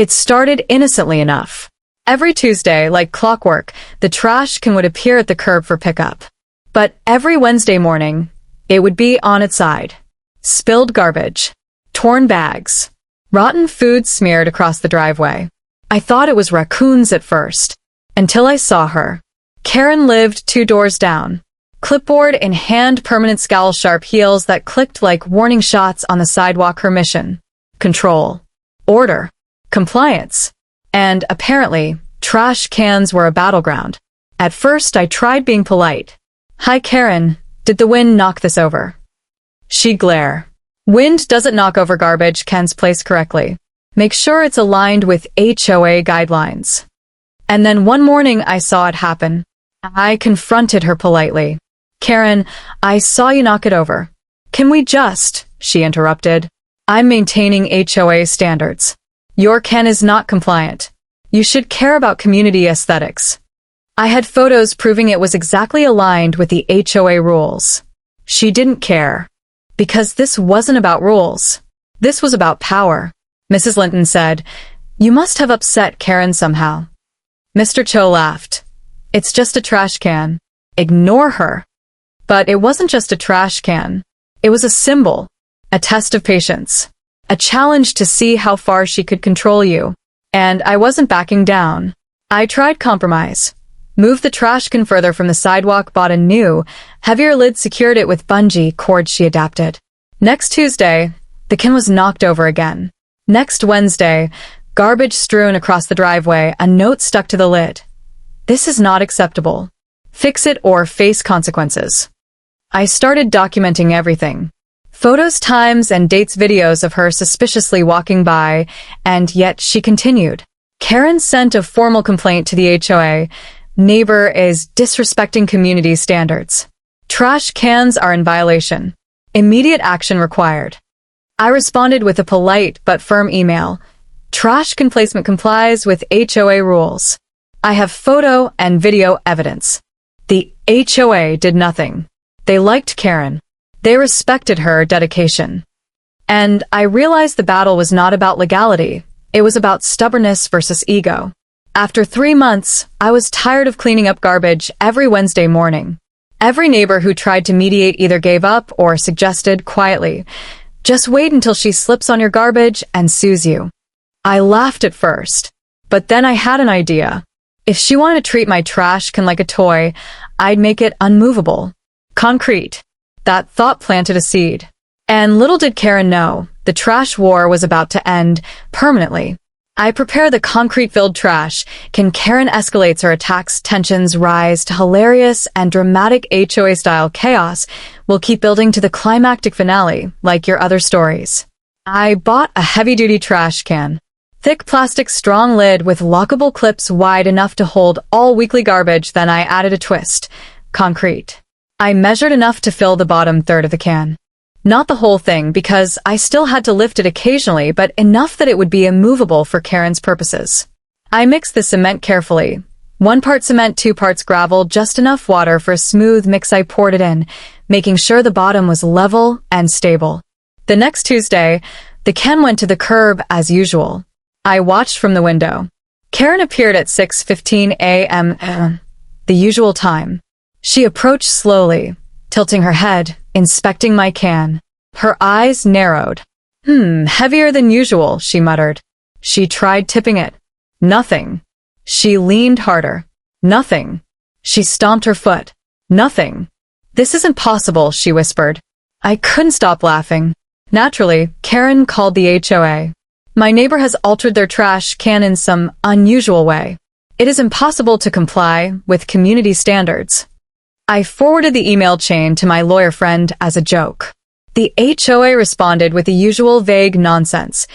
It started innocently enough. Every Tuesday, like clockwork, the trash can would appear at the curb for pickup. But every Wednesday morning, it would be on its side. Spilled garbage, torn bags, rotten food smeared across the driveway. I thought it was raccoons at first, until I saw her. Karen lived 2 doors down. Clipboard in hand, permanent scowl, sharp heels that clicked like warning shots on the sidewalk. Her mission: control, order, compliance. And apparently, trash cans were a battleground. At first, I tried being polite. "Hi, Karen, did the wind knock this over?" She'd glare. "Wind doesn't knock over garbage cans placed correctly. Make sure it's aligned with HOA guidelines." And then one morning I saw it happen. I confronted her politely. "Karen, I saw you knock it over." "Can we just?" she interrupted. "I'm maintaining HOA standards. Your can is not compliant. You should care about community aesthetics." I had photos proving it was exactly aligned with the HOA rules. She didn't care. Because this wasn't about rules. This was about power. Mrs. Linton said, "You must have upset Karen somehow." Mr. Cho laughed. "It's just a trash can. Ignore her." But it wasn't just a trash can. It was a symbol, a test of patience, a challenge to see how far she could control you. And I wasn't backing down. I tried compromise. Moved the trash can further from the sidewalk, bought a new, heavier lid, secured it with bungee cords she adapted. Next Tuesday, the can was knocked over again. Next Wednesday, garbage strewn across the driveway, a note stuck to the lid. "This is not acceptable. Fix it or face consequences." I started documenting everything. Photos, times, and dates, videos of her suspiciously walking by, and yet she continued. Karen sent a formal complaint to the HOA. "Neighbor is disrespecting community standards. Trash cans are in violation. Immediate action required." I responded with a polite but firm email. "Trash can placement complies with HOA rules. I have photo and video evidence." The HOA did nothing. They liked Karen. They respected her dedication. And I realized the battle was not about legality. It was about stubbornness versus ego. After 3 months, I was tired of cleaning up garbage every Wednesday morning. Every neighbor who tried to mediate either gave up or suggested quietly, "Just wait until she slips on your garbage and sues you." I laughed at first, but then I had an idea. If she wanted to treat my trash can like a toy, I'd make it unmovable. Concrete. That thought planted a seed. And little did Karen know, the trash war was about to end permanently. I prepare the concrete-filled trash can. Karen escalates her attacks, tensions rise to hilarious and dramatic HOA-style chaos. Will keep building to the climactic finale, like your other stories. I bought a heavy-duty trash can. Thick plastic, strong lid with lockable clips wide enough to hold all weekly garbage. Then I added a twist. Concrete. I measured enough to fill the bottom third of the can. Not the whole thing, because I still had to lift it occasionally, but enough that it would be immovable for Karen's purposes. I mixed the cement carefully. 1 part cement, 2 parts gravel, just enough water for a smooth mix. I poured it in, making sure the bottom was level and stable. The next Tuesday, the can went to the curb as usual. I watched from the window. Karen appeared at 6:15 a.m., the usual time. She approached slowly, tilting her head, inspecting my can. Her eyes narrowed. Heavier than usual," she muttered. She tried tipping it. Nothing. She leaned harder. Nothing. She stomped her foot. Nothing. "This isn't possible," she whispered. I couldn't stop laughing. Naturally, Karen called the HOA. "My neighbor has altered their trash can in some unusual way. It is impossible to comply with community standards." I forwarded the email chain to my lawyer friend as a joke. The HOA responded with the usual vague nonsense.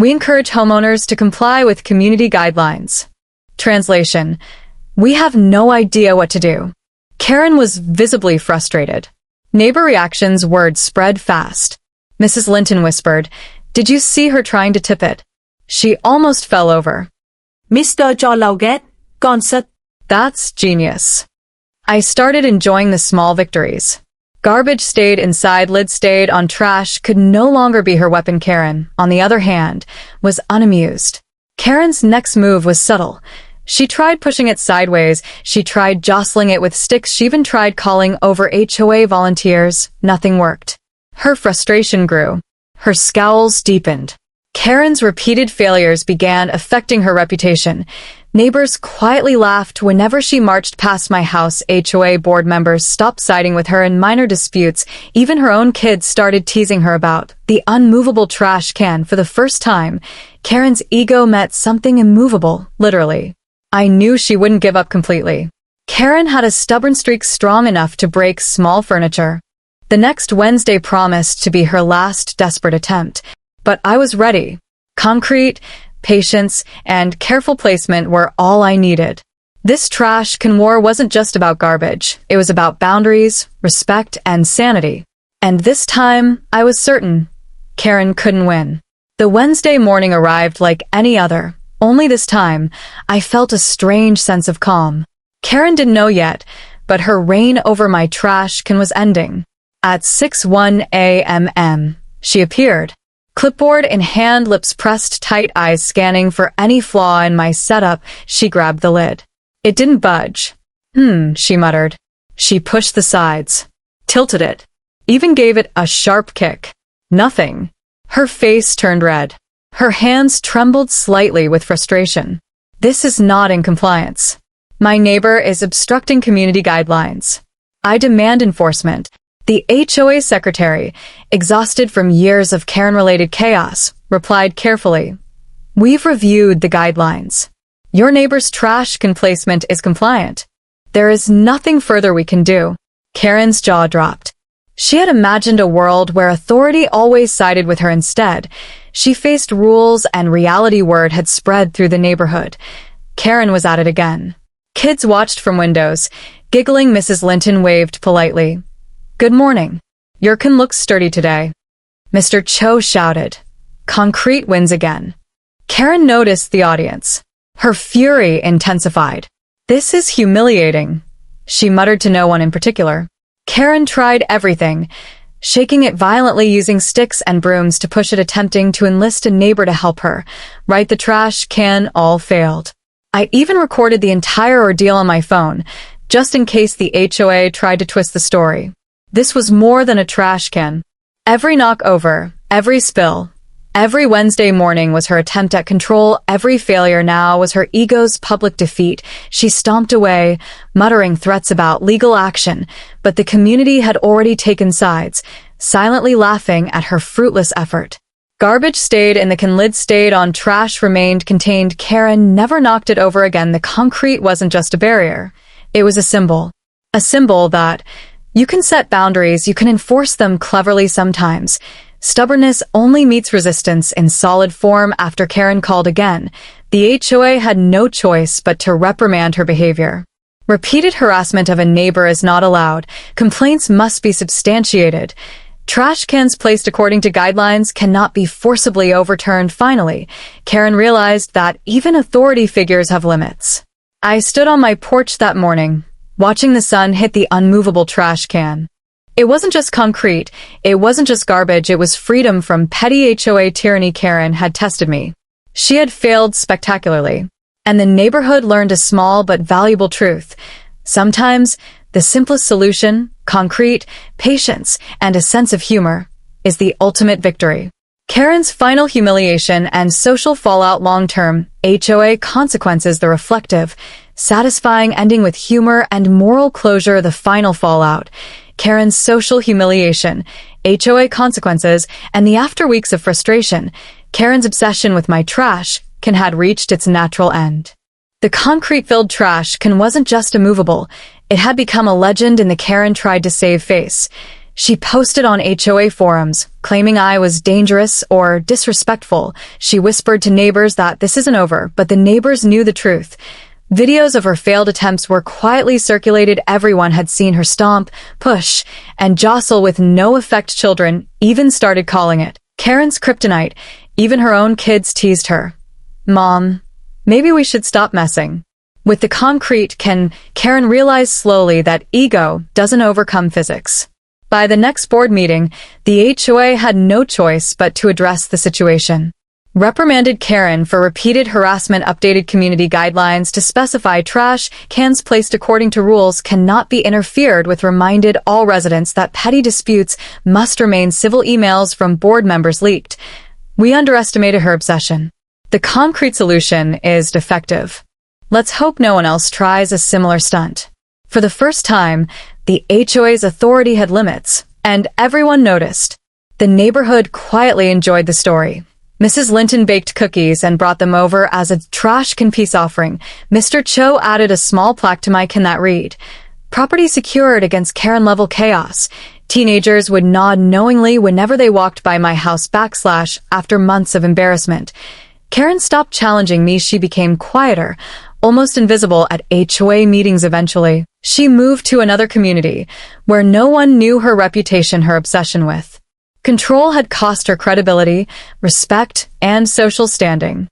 "We encourage homeowners to comply with community guidelines." Translation: "We have no idea what to do." Karen was visibly frustrated. Neighbor reactions, word spread fast. Mrs. Linton whispered, "Did you see her trying to tip it?" She almost fell over. Mr. cho lau ghét, con sắt. That's genius. I started enjoying the small victories. Garbage stayed inside, lid stayed on, trash could no longer be her weapon. Karen, on the other hand, was unamused. Karen's next move was subtle. She tried pushing it sideways, she tried jostling it with sticks, she even tried calling over HOA volunteers. Nothing worked. Her frustration grew. Her scowls deepened. Karen's repeated failures began affecting her reputation. Neighbors quietly laughed whenever she marched past my house. HOA board members stopped siding with her in minor disputes. Even her own kids started teasing her about the unmovable trash can. For the first time, Karen's ego met something immovable, literally. I knew she wouldn't give up completely. Karen had a stubborn streak strong enough to break small furniture. The next Wednesday promised to be her last desperate attempt. But I was ready. Concrete, patience, and careful placement were all I needed. This trash can war wasn't just about garbage. It was about boundaries, respect, and sanity. And this time, I was certain Karen couldn't win. The Wednesday morning arrived like any other. Only this time, I felt a strange sense of calm. Karen didn't know yet, but her reign over my trash can was ending. At 6:01 a.m., she appeared. Clipboard in hand, lips pressed tight, eyes scanning for any flaw in my setup. She grabbed the lid. It didn't budge. She muttered. She pushed the sides, tilted it, even gave it a sharp kick. Nothing. Her face turned red. Her hands trembled slightly with frustration. This is not in compliance. My neighbor is obstructing community guidelines. I demand enforcement. The HOA secretary, exhausted from years of Karen-related chaos, replied carefully. We've reviewed the guidelines. Your neighbor's trash can placement is compliant. There is nothing further we can do. Karen's jaw dropped. She had imagined a world where authority always sided with her. Instead, she faced rules and reality. Word had spread through the neighborhood. Karen was at it again. Kids watched from windows. Giggling, Mrs. Linton waved politely. Good morning. Your can looks sturdy today. Mr. Cho shouted. Concrete wins again. Karen noticed the audience. Her fury intensified. This is humiliating, she muttered to no one in particular. Karen tried everything, shaking it violently, using sticks and brooms to push it, attempting to enlist a neighbor to help her. Right, the trash can all failed. I even recorded the entire ordeal on my phone, just in case the HOA tried to twist the story. This was more than a trash can. Every knockover, every spill, every Wednesday morning was her attempt at control. Every failure now was her ego's public defeat. She stomped away, muttering threats about legal action, but the community had already taken sides, silently laughing at her fruitless effort. Garbage stayed in the can, lid stayed on, trash remained contained. Karen never knocked it over again. The concrete wasn't just a barrier. It was a symbol. A symbol that you can set boundaries, you can enforce them cleverly sometimes. Stubbornness only meets resistance in solid form. After Karen called again, the HOA had no choice but to reprimand her behavior. Repeated harassment of a neighbor is not allowed. Complaints must be substantiated. Trash cans placed according to guidelines cannot be forcibly overturned. Finally, Karen realized that even authority figures have limits. I stood on my porch that morning, watching the sun hit the unmovable trash can. It wasn't just concrete, it wasn't just garbage, it was freedom from petty HOA tyranny. Karen had tested me. She had failed spectacularly. And the neighborhood learned a small but valuable truth. Sometimes, the simplest solution, concrete, patience, and a sense of humor, is the ultimate victory. Karen's final humiliation and social fallout. Long-term HOA consequences. The reflective, satisfying ending with humor and moral closure. The final fallout. Karen's social humiliation, HOA consequences, and the after weeks of frustration. Karen's obsession with my trash can had reached its natural end. The concrete-filled trash can wasn't just immovable, it had become a legend in the Karen tried to save face. She posted on HOA forums, claiming I was dangerous or disrespectful. She whispered to neighbors that this isn't over, but the neighbors knew the truth. Videos of her failed attempts were quietly circulated. Everyone had seen her stomp, push, and jostle with no effect. Children even started calling it Karen's kryptonite. Even her own kids teased her. Mom, maybe we should stop messing with the concrete. Karen realized slowly that ego doesn't overcome physics. By the next board meeting, the HOA had no choice but to address the situation. reprimanded Karen for repeated harassment, updated community guidelines to specify trash cans placed according to rules cannot be interfered with, reminded all residents that petty disputes must remain civil. Emails from board members leaked. We underestimated her obsession. The concrete solution is defective. Let's hope no one else tries a similar stunt. For the first time, the HOA's authority had limits, and everyone noticed. The neighborhood quietly enjoyed the story. Mrs. Linton baked cookies and brought them over as a trash can peace offering. Mr. Cho added a small plaque to my can that read, "Property secured against Karen-level chaos." Teenagers would nod knowingly whenever they walked by my house. After months of embarrassment, Karen stopped challenging me. She became quieter, almost invisible at HOA meetings. Eventually, she moved to another community where no one knew her reputation. Her obsession with control had cost her credibility, respect, and social standing.